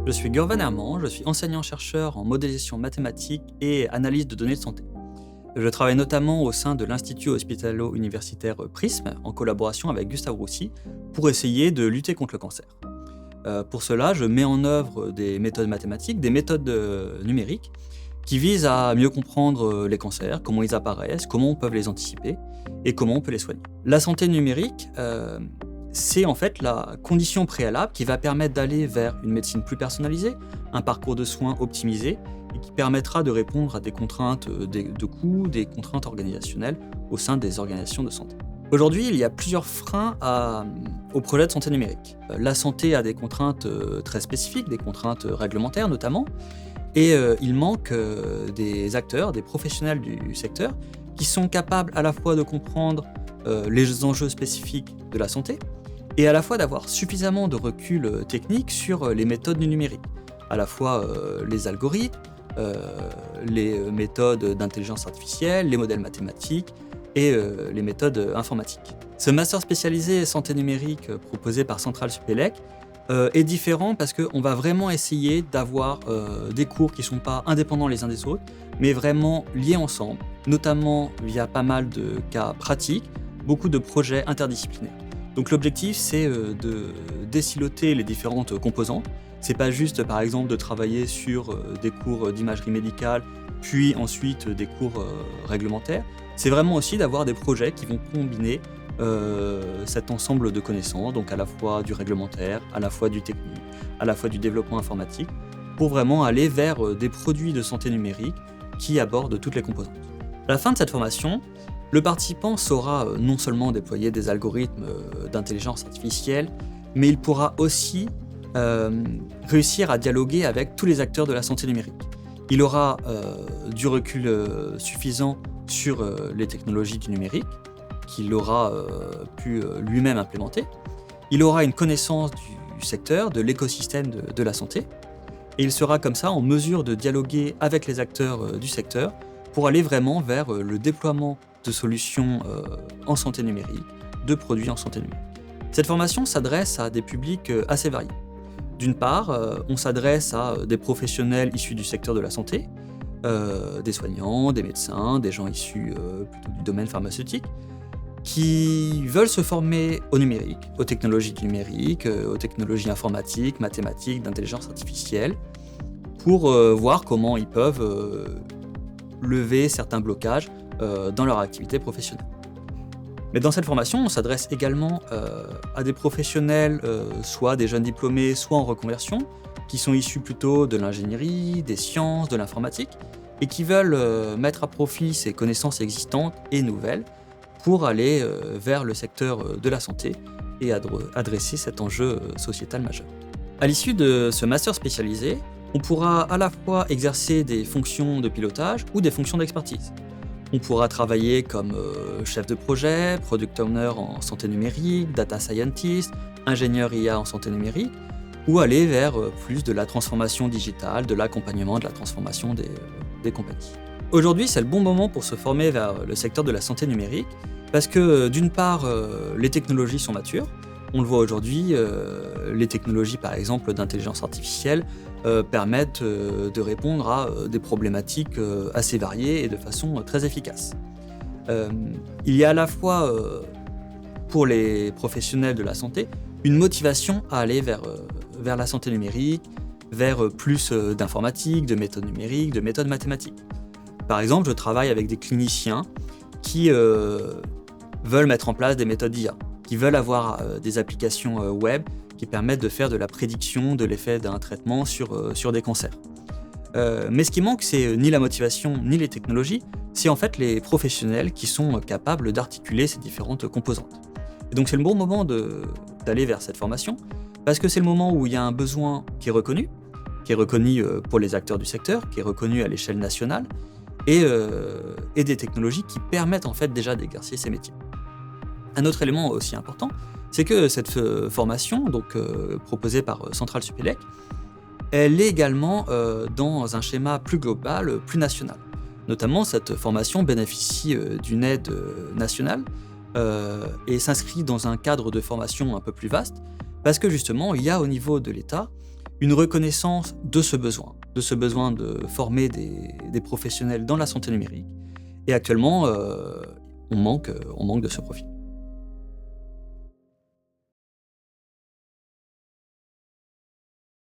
Je suis Gurvan Herman, je suis enseignant-chercheur en modélisation mathématique et analyse de données de santé. Je travaille notamment au sein de l'Institut hospitalo-universitaire PRISM, en collaboration avec Gustave Roussy, pour essayer de lutter contre le cancer. Pour cela, je mets en œuvre des méthodes mathématiques, des méthodes numériques, qui visent à mieux comprendre les cancers, comment ils apparaissent, comment on peut les anticiper et comment on peut les soigner. La santé numérique, c'est en fait la condition préalable qui va permettre d'aller vers une médecine plus personnalisée, un parcours de soins optimisé et qui permettra de répondre à des contraintes de coûts, des contraintes organisationnelles au sein des organisations de santé. Aujourd'hui, il y a plusieurs freins au projet de santé numérique. La santé a des contraintes très spécifiques, des contraintes réglementaires notamment, et il manque des acteurs, des professionnels du secteur qui sont capables à la fois de comprendre les enjeux spécifiques de la santé et à la fois d'avoir suffisamment de recul technique sur les méthodes du numérique, à la fois les algorithmes, les méthodes d'intelligence artificielle, les modèles mathématiques et les méthodes informatiques. Ce master spécialisé santé numérique proposé par Centrale Supélec est différent parce qu'on va vraiment essayer d'avoir des cours qui ne sont pas indépendants les uns des autres, mais vraiment liés ensemble, notamment via pas mal de cas pratiques, beaucoup de projets interdisciplinaires. Donc l'objectif, c'est de désiloter les différentes composantes. C'est pas juste, par exemple, de travailler sur des cours d'imagerie médicale, puis ensuite des cours réglementaires. C'est vraiment aussi d'avoir des projets qui vont combiner cet ensemble de connaissances, donc à la fois du réglementaire, à la fois du technique, à la fois du développement informatique, pour vraiment aller vers des produits de santé numérique qui abordent toutes les composantes. À la fin de cette formation, le participant saura non seulement déployer des algorithmes d'intelligence artificielle, mais il pourra aussi réussir à dialoguer avec tous les acteurs de la santé numérique. Il aura du recul suffisant sur les technologies du numérique, qu'il aura pu lui-même implémenter. Il aura une connaissance du secteur, de l'écosystème de la santé, et il sera comme ça en mesure de dialoguer avec les acteurs du secteur pour aller vraiment vers le déploiement de solutions en santé numérique, de produits en santé numérique. Cette formation s'adresse à des publics assez variés. D'une part, on s'adresse à des professionnels issus du secteur de la santé, des soignants, des médecins, des gens issus plutôt du domaine pharmaceutique, qui veulent se former au numérique, aux technologies du numérique, aux technologies informatiques, mathématiques, d'intelligence artificielle, pour voir comment ils peuvent lever certains blocages dans leur activité professionnelle. Mais dans cette formation, on s'adresse également à des professionnels, soit des jeunes diplômés, soit en reconversion, qui sont issus plutôt de l'ingénierie, des sciences, de l'informatique, et qui veulent mettre à profit ces connaissances existantes et nouvelles pour aller vers le secteur de la santé et adresser cet enjeu sociétal majeur. À l'issue de ce master spécialisé, on pourra à la fois exercer des fonctions de pilotage ou des fonctions d'expertise. On pourra travailler comme chef de projet, product owner en santé numérique, data scientist, ingénieur IA en santé numérique, ou aller vers plus de la transformation digitale, de l'accompagnement de la transformation des compagnies. Aujourd'hui, c'est le bon moment pour se former vers le secteur de la santé numérique, parce que d'une part, les technologies sont matures. On le voit aujourd'hui, les technologies par exemple d'intelligence artificielle permettent de répondre à des problématiques assez variées et de façon très efficace. Il y a à la fois pour les professionnels de la santé une motivation à aller vers la santé numérique, vers plus d'informatique, de méthodes numériques, de méthodes mathématiques. Par exemple, je travaille avec des cliniciens qui veulent mettre en place des méthodes d'IA, qui veulent avoir des applications web qui permettent de faire de la prédiction de l'effet d'un traitement sur des cancers. Mais ce qui manque, c'est ni la motivation ni les technologies, c'est en fait les professionnels qui sont capables d'articuler ces différentes composantes. Et donc c'est le bon moment d'aller vers cette formation, parce que c'est le moment où il y a un besoin qui est reconnu pour les acteurs du secteur, qui est reconnu à l'échelle nationale, et des technologies qui permettent en fait déjà d'exercer ces métiers. Un autre élément aussi important, c'est que cette formation, donc proposée par Centrale Supélec, elle est également dans un schéma plus global, plus national. Notamment, cette formation bénéficie d'une aide nationale et s'inscrit dans un cadre de formation un peu plus vaste, parce que justement, il y a au niveau de l'État une reconnaissance de ce besoin de former des professionnels dans la santé numérique. Et actuellement, on manque de ce profil.